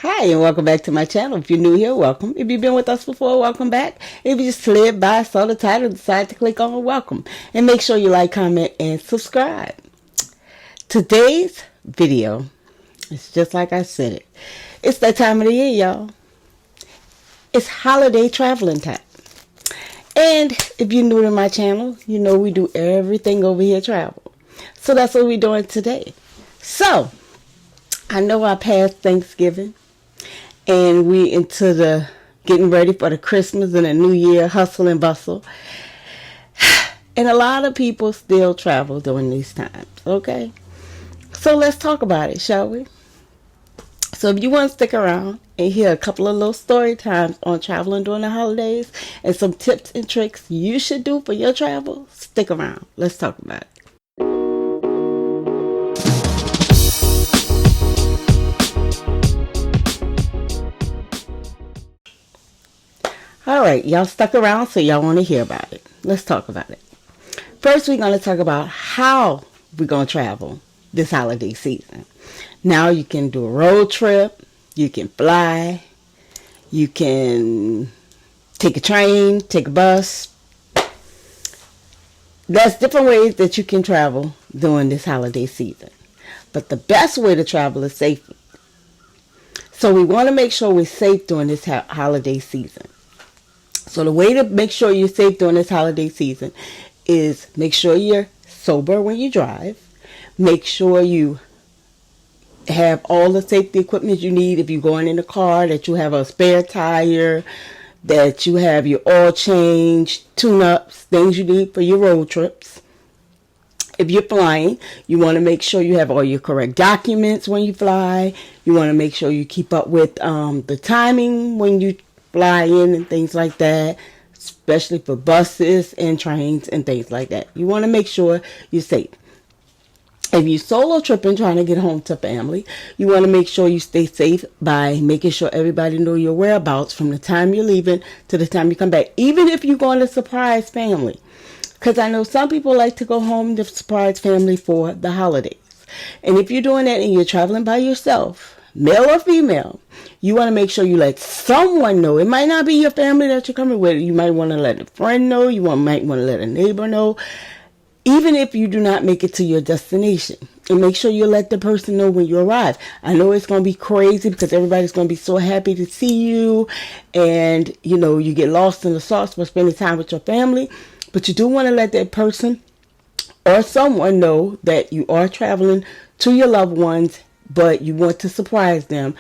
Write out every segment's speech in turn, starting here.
Hi, and welcome back to my channel. If you're new here, welcome. If you've been with us before, welcome back. If you just slid by, saw the title, decided to click on welcome. And make sure you like, comment, and subscribe. Today's video is just like I said it. It's that time of the year, y'all. It's holiday traveling time. And if you're new to my channel, you know we do everything over here travel. So that's what we're doing today. So, I know I passed Thanksgiving. And we into the getting ready for the Christmas and the New Year hustle and bustle. And a lot of people still travel during these times, okay? So let's talk about it, shall we? So if you want to stick around and hear a couple of little story times on traveling during the holidays and some tips and tricks you should do for your travel, stick around. Let's talk about it. Alright, y'all stuck around, so y'all want to hear about it. Let's talk about it. First, we're going to talk about how we're going to travel this holiday season. Now, you can do a road trip, you can fly, you can take a train, take a bus. There's different ways that you can travel during this holiday season. But the best way to travel is safely. So we want to make sure we're safe during this holiday season. So the way to make sure you're safe during this holiday season is make sure you're sober when you drive. Make sure you have all the safety equipment you need if you're going in the car, that you have a spare tire, that you have your oil change, tune-ups, things you need for your road trips. If you're flying, you want to make sure you have all your correct documents when you fly. You want to make sure you keep up with the timing when you fly in and things like that, especially for buses and trains and things like that. You want to make sure you're safe. If you're solo tripping, trying to get home to family, you want to make sure you stay safe by making sure everybody know your whereabouts from the time you're leaving to the time you come back, even if you're going to surprise family. Because I know some people like to go home to surprise family for the holidays. And if you're doing that and you're traveling by yourself, male or female, you want to make sure you let someone know. It might not be your family that you're coming with. You might want to let a friend know. Might want to let a neighbor know. Even if you do not make it to your destination. And make sure you let the person know when you arrive. I know it's going to be crazy because everybody's going to be so happy to see you. And, you get lost in the sauce for spending time with your family. But you do want to let that person or someone know that you are traveling to your loved ones, but you want to surprise them.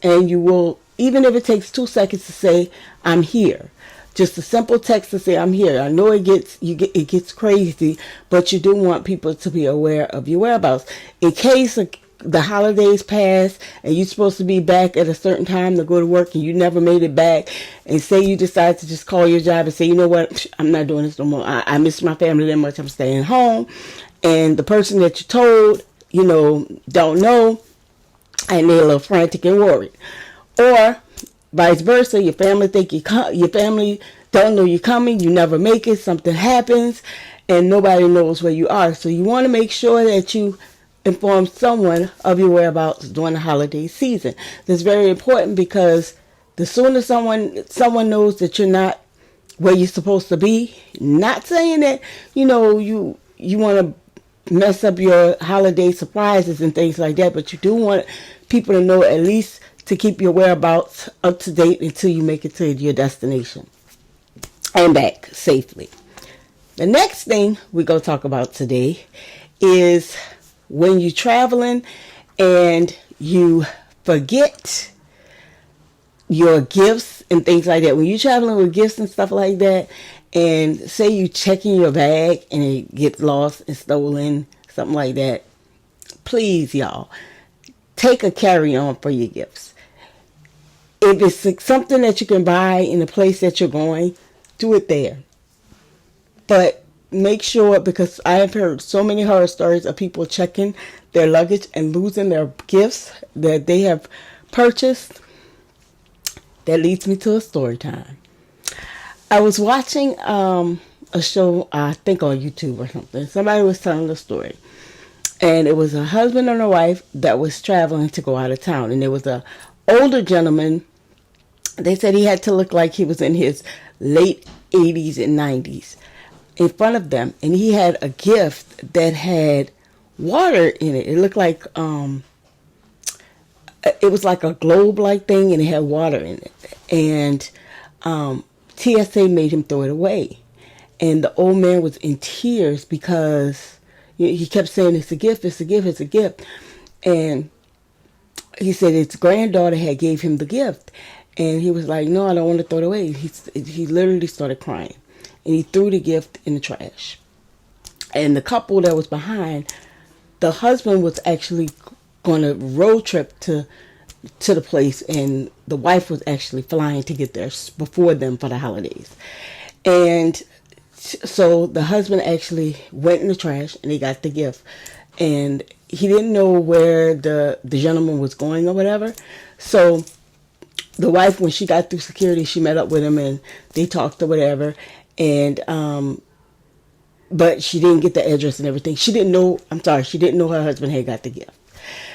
And you will, even if it takes 2 seconds to say, I'm here. Just a simple text to say, I'm here. I know it gets crazy, but you do want people to be aware of your whereabouts. In case the holidays pass and you're supposed to be back at a certain time to go to work and you never made it back, and say you decide to just call your job and say, you know what, I'm not doing this no more. I miss my family that much. I'm staying home. And the person that you told, don't know, and they're a little frantic and worried. Or vice versa, your family your family don't know you're coming, you never make it, something happens, and nobody knows where you are. So you want to make sure that you inform someone of your whereabouts during the holiday season. That's very important because the sooner someone knows that you're not where you're supposed to be, not saying that, you want to mess up your holiday surprises and things like that, but you do want people to know, at least to keep your whereabouts up to date until you make it to your destination and back safely. The next thing we're going to talk about today is when you're traveling and you forget your gifts and things like that. When you're traveling with gifts and stuff like that, and say you check in your bag and it gets lost and stolen, something like that, please, y'all, take a carry-on for your gifts. If it's something that you can buy in the place that you're going, do it there. But make sure, because I have heard so many horror stories of people checking their luggage and losing their gifts that they have purchased. That leads me to a story time. I was watching a show, I think on YouTube or something. Somebody was telling the story. And it was a husband and a wife that was traveling to go out of town. And there was a older gentleman. They said he had to look like he was in his late 80s and 90s in front of them. And he had a gift that had water in it. It looked like, it was like a globe-like thing, and it had water in it. And TSA made him throw it away. And the old man was in tears because he kept saying, it's a gift, it's a gift, it's a gift. And he said his granddaughter had gave him the gift. And he was like, no, I don't want to throw it away. He literally started crying. And he threw the gift in the trash. And the couple that was behind, the husband was actually going to road trip to the place, and the wife was actually flying to get there before them for the holidays. And so the husband actually went in the trash and he got the gift, and he didn't know where the gentleman was going or whatever. So the wife, when she got through security, she met up with him and they talked or whatever. And but she didn't get the address and everything. She didn't know her husband had got the gift.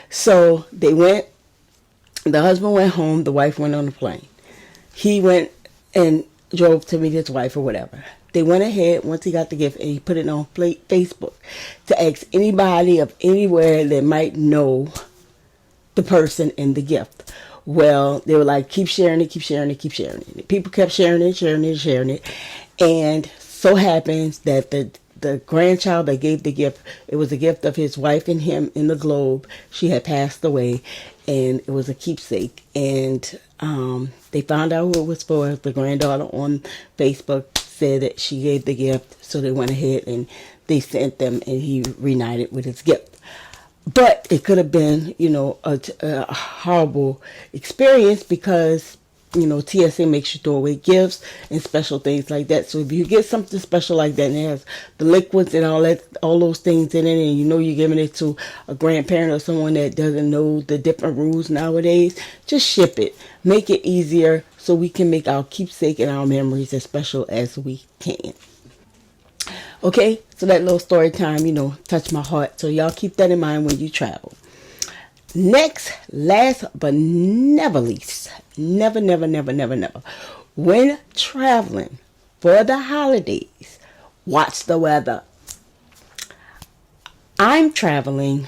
So they went, the husband went home, the wife went on the plane. He went and drove to meet his wife or whatever. They went ahead, once he got the gift, and he put it on Facebook to ask anybody of anywhere that might know the person in the gift. Well, they were like, keep sharing it, keep sharing it, keep sharing it. People kept sharing it, sharing it, sharing it. And so happens that the grandchild that gave the gift, it was a gift of his wife and him in the globe. She had passed away, and it was a keepsake. And they found out who it was for. The granddaughter on Facebook said that she gave the gift, so they went ahead and they sent them, and he reunited with his gift. But it could have been, a horrible experience because, TSA makes you throw away gifts and special things like that. So if you get something special like that and it has the liquids and all those things in it, and you're giving it to a grandparent or someone that doesn't know the different rules nowadays, just ship it. Make it easier so we can make our keepsake and our memories as special as we can. Okay, so that little story time, touched my heart. So y'all keep that in mind when you travel. Next, last but never least, never, when traveling for the holidays, watch the weather. I'm traveling,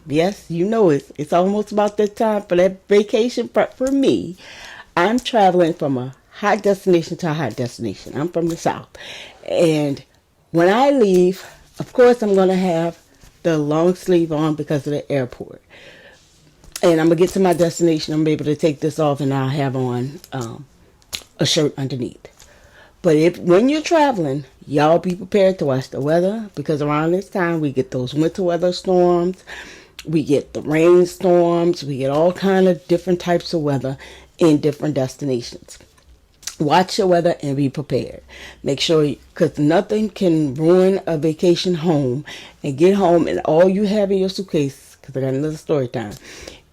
yes, it's almost about that time for that vacation prep for me. I'm traveling from a hot destination to a hot destination. I'm from the South. And when I leave, of course, I'm going to have the long sleeve on because of the airport. And I'm going to get to my destination. I'm able to take this off and I'll have on a shirt underneath. But when you're traveling, y'all be prepared to watch the weather, because around this time we get those winter weather storms. We get the rainstorms. We get all kind of different types of weather in different destinations. Watch your weather and be prepared. Make sure, because nothing can ruin a vacation home, and get home and all you have in your suitcase, because I got another story time,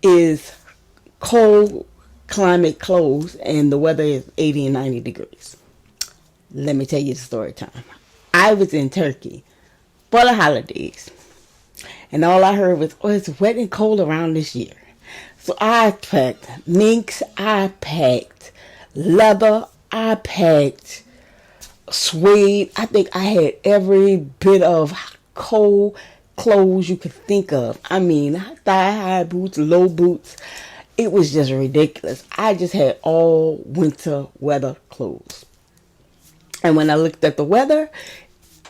is cold climate clothes, and the weather is 80 and 90 degrees. Let me tell you the story time. I was in Turkey for the holidays, and all I heard was, it's wet and cold around this year. So I packed minks, I packed leather, I packed suede. I think I had every bit of cold clothes you could think of. I mean, thigh-high boots, low boots. It was just ridiculous. I just had all winter weather clothes. And when I looked at the weather,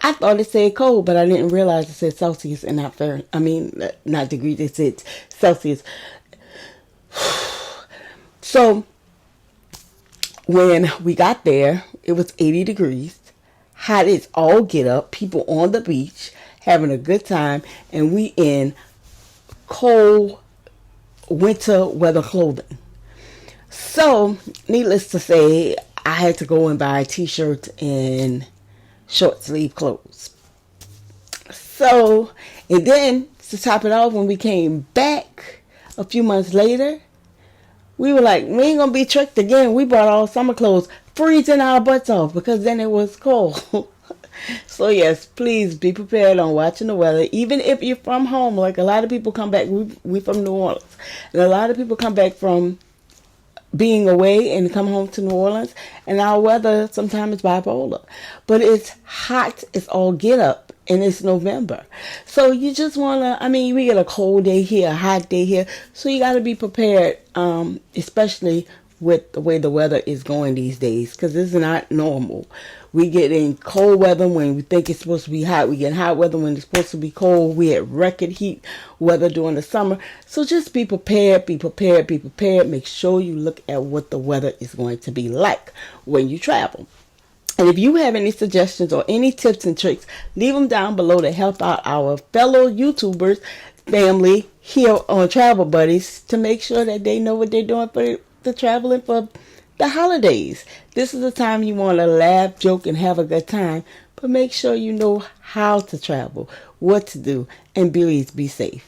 I thought it said cold, but I didn't realize it said Celsius and not Fahrenheit. I mean, not degrees, it said Celsius. So when we got there, it was 80 degrees, hot as all get up, people on the beach having a good time, and we in cold winter weather clothing. So, needless to say, I had to go and buy t-shirts and short sleeve clothes. So, and then to top it off, when we came back a few months later, we were like, we ain't gonna be tricked again. We brought all summer clothes, freezing our butts off because then it was cold. So yes, please be prepared on watching the weather. Even if you're from home, like a lot of people come back, we from New Orleans, and a lot of people come back from being away and come home to New Orleans, and our weather sometimes is bipolar. But it's hot, it's all get up, and it's November. So you just wanna, I mean, we get a cold day here, a hot day here, so you gotta be prepared, especially with the way the weather is going these days, because this is not normal. We get in cold weather when we think it's supposed to be hot. We get hot weather when it's supposed to be cold. We had record heat weather during the summer. So just be prepared, be prepared, be prepared. Make sure you look at what the weather is going to be like when you travel. And if you have any suggestions or any tips and tricks, leave them down below to help out our fellow YouTubers family here on Travel Buddies to make sure that they know what they're doing for the traveling for the holidays. This is the time you want to laugh, joke, and have a good time, but make sure you know how to travel, what to do, and please be safe.